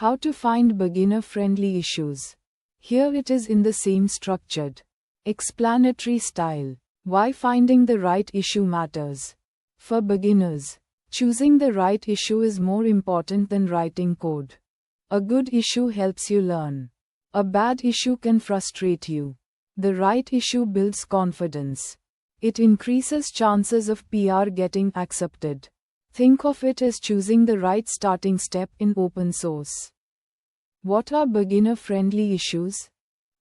How to find beginner-friendly issues. Here it is in the same structured, explanatory style. Why finding the right issue matters. For beginners, choosing the right issue is more important than writing code. A good issue helps you learn. A bad issue can frustrate you. The right issue builds confidence. It increases chances of PR getting accepted. Think of it as choosing the right starting step in open source. What are beginner-friendly issues?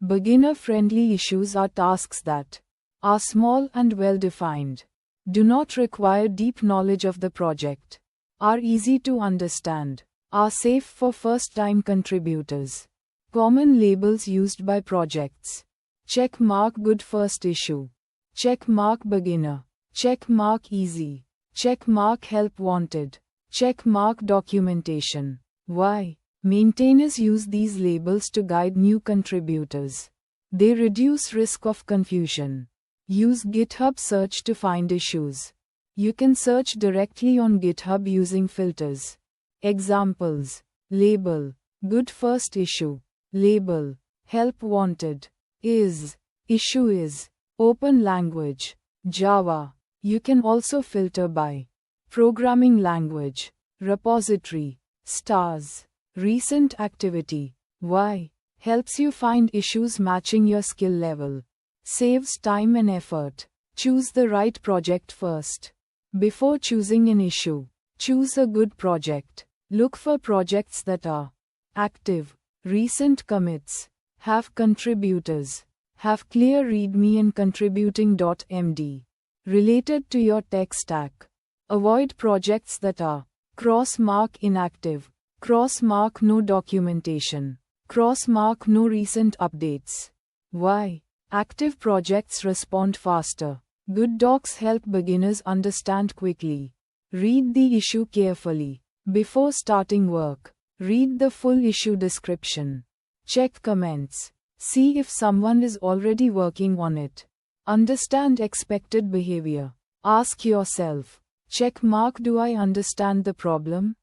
Beginner-friendly issues are tasks that are small and well-defined, do not require deep knowledge of the project, are easy to understand, are safe for first-time contributors. Common labels used by projects. Check mark good first issue. Check mark beginner. Check mark easy. Check mark help wanted. Check mark documentation. Why? Maintainers use these labels to guide new contributors. They reduce risk of confusion. Use GitHub search to find issues. You can search directly on GitHub using filters. Examples. Label. Good first issue. Label. Help wanted. Issue is. Open language. Java. You can also filter by programming language, repository, stars, recent activity. Why? Helps you find issues matching your skill level. Saves time and effort. Choose the right project first. Before choosing an issue, choose a good project. Look for projects that are active, recent commits, have contributors, have clear README and contributing.md. Related to your tech stack. Avoid projects that are cross-mark inactive, cross-mark no documentation, cross-mark no recent updates. Why? Active projects respond faster. Good docs help beginners understand quickly. Read the issue carefully. Before starting work, read the full issue description. Check comments. See if someone is already working on it. Understand expected behavior. Ask yourself, check mark do I understand the problem?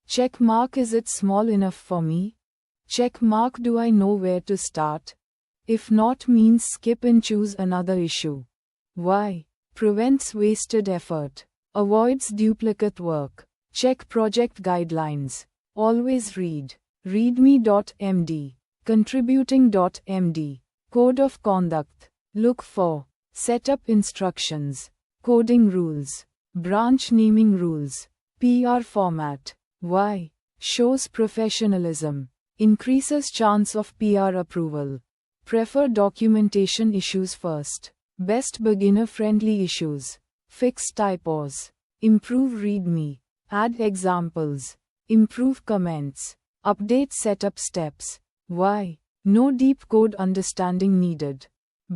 Check mark is it small enough for me? Check mark do I know where to start? If not means skip and choose another issue. Why? Prevents wasted effort. Avoids duplicate work. Check project guidelines. Always read. readme.md. contributing.md. Code of conduct. Look for setup instructions, coding rules, branch naming rules, PR format. Why? Shows professionalism, increases chance of PR approval. Prefer documentation issues first. Best beginner-friendly issues. Fix typos. Improve README. Add examples. Improve comments. Update setup steps. Why? No deep code understanding needed.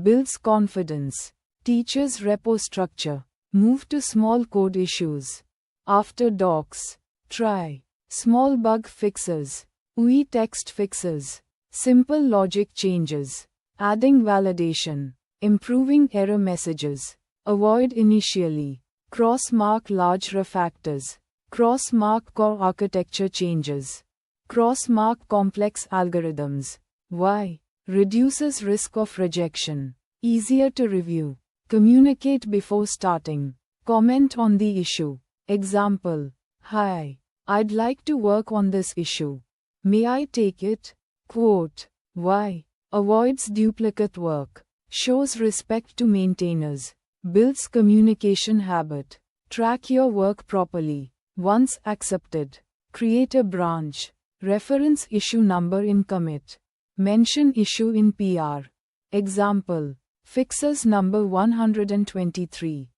Builds confidence. Teaches repo structure. Move to small code issues. After docs. Try. Small bug fixes. UI text fixes. Simple logic changes. Adding validation. Improving error messages. Avoid initially. Cross-mark large refactors. Cross-mark core architecture changes. Cross-mark complex algorithms. Why? Reduces risk of rejection. Easier to review. Communicate before starting. Comment on the issue. Example. Hi. I'd like to work on this issue. May I take it? Quote. Why? Avoids duplicate work. Shows respect to maintainers. Builds communication habit. Track your work properly. Once accepted. Create a branch. Reference issue number in commit. Mention issue in PR. Example. Fixes number 123.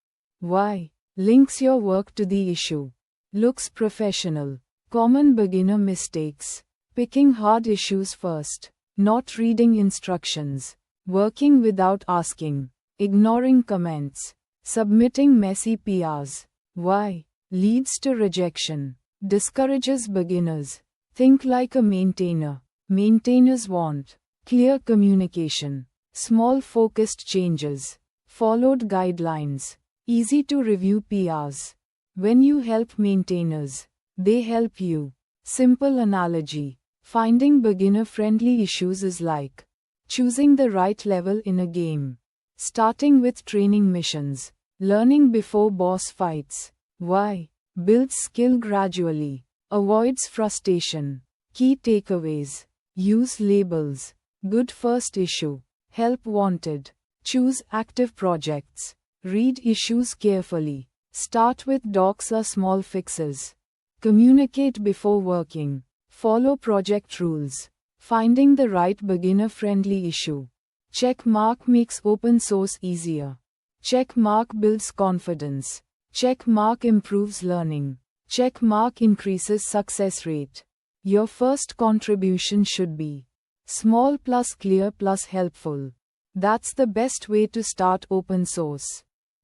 Why? Links your work to the issue. Looks professional. Common beginner mistakes. Picking hard issues first. Not reading instructions. Working without asking. Ignoring comments. Submitting messy PRs. Why? Leads to rejection. Discourages beginners. Think like a maintainer. Maintainers want clear communication. Small focused changes. Followed guidelines. Easy to review PRs. When you help maintainers, they help you. Simple analogy. Finding beginner-friendly issues is like choosing the right level in a game, starting with training missions, learning before boss fights. Why? Builds skill gradually, avoids frustration. Key takeaways: use labels, good first issue, help wanted, choose active projects, read issues carefully, start with docs or small fixes, communicate before working, follow project rules. Finding the right beginner-friendly issue. Check mark makes open source easier. Check mark builds confidence. Check mark improves learning. Check mark increases success rate. Your first contribution should be small plus clear plus helpful. That's the best way to start open source.